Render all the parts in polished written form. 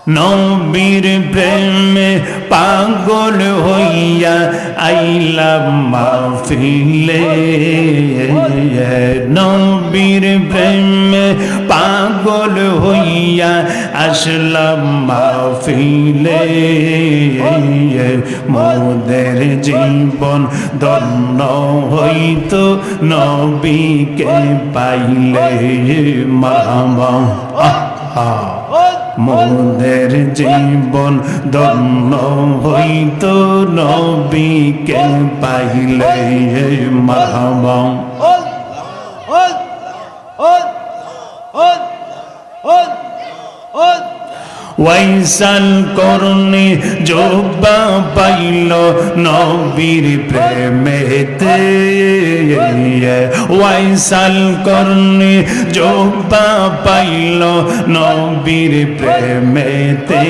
নবীর প্রেমে পাগল হইয়া আইলাম মাহফিলে, নবীর প্রেমে পাগল হইয়া আসলাম মাহফিলে। মোদের জীবন ধন্য হইতো নবীকে পাইলে, মারহাবা। মোদের জীবন ধন্য হইতো নবীকে পাইলে, মারহাবা। ওয়াইসাল করনি জোব্বা পাইল নবীর প্রেমেতে, ওয়াইসাল করনি জোব্বা পাইল নবীর প্রেমেতে।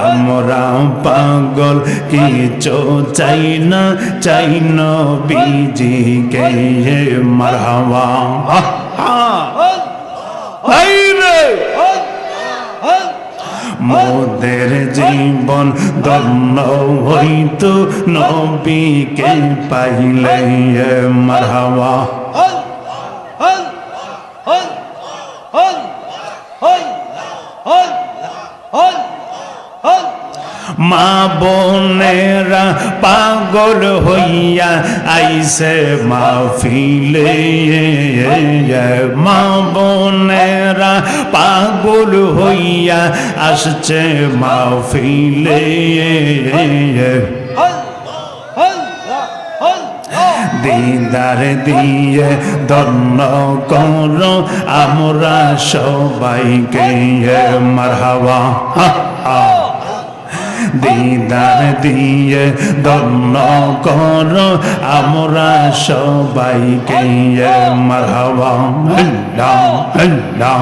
আমরা পাগল কিছু চাই না, চাই নবীজিকে, মারহাবা। মোদের জীবন ধন্য হইতো নবীকে পাইলে, মারহাবা। মা বোনেরা পাগল হইয়া আইসে মাহফিলে, মা বোনেরা পাগল হইয়া আসছে মাহফিলে। দিদার দিয়ে ধন্য কর আমরা সবাইকে, মারহাবা। দিদার দিয়ে ধন্য কর আমরা সবাইকে, মারহাবা। আল্লাহ আল্লাহ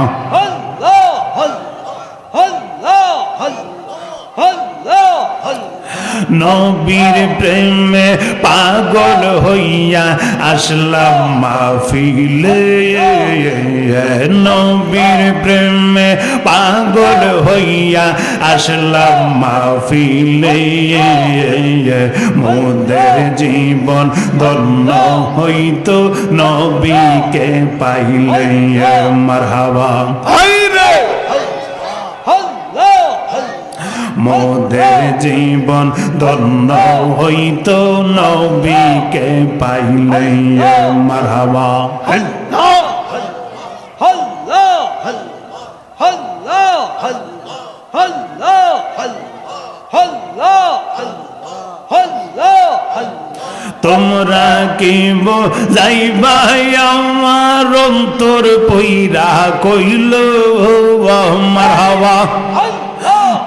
নবীর প্রেমে পাগল হইয়া আসলাম মাহফিলে, নবীর প্রেমে পাগল হইয়া আসলাম মাহফিলে। মোদের জীবন ধন্য হইতো নবীকে পাইলে, মারহাবা। মোদের জীবন ধন্য হইতো নবীকে পাইলে, মারহাবা। তোমরা কি যাইবা আমার অন্তর পইরা কইল, মারহাবা।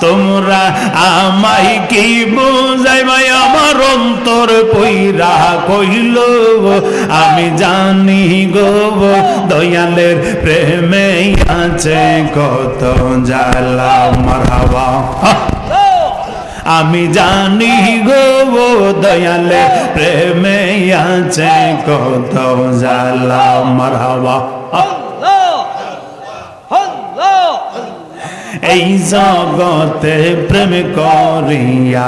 তোমরা আমায় কি বুঝাইবাই আমার অন্তর পইরা কইল, আমি জানি গো দয়ালের প্রেমে আছে কত জ্বালা, মারহাবা। আমি জানি গো দয়ালের প্রেমে আছে কত জ্বালা, মারহাবা। এই জগতে প্রেম করিয়া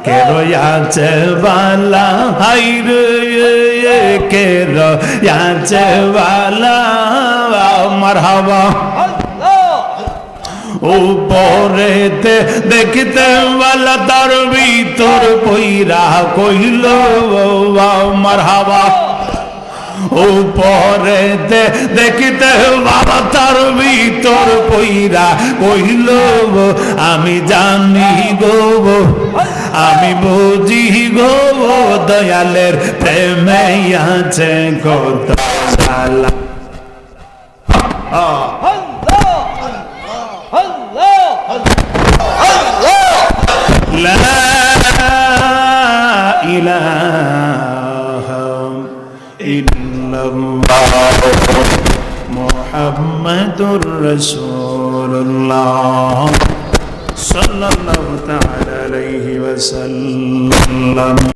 কে রয়াছে বালা, হাই রে কে রয়াছে বালা, মারহাবা। উপরেতে দেখতে বালা তার ভিতর পইরা কইল, মারহাবা। উপরেতে দেখতে বাবা তার ভিতর পইরা কইল, আমি জানি গো আমি বুঝি গো দয়ালের প্রেমে আছে কত জ্বালা। লা ইলাহা ইল্লাল্লাহ মুহাম্মাদুর রাসূলুল্লাহ সাল্লাল্লাহু তাআলা আলাইহি ওয়াসাল্লাম।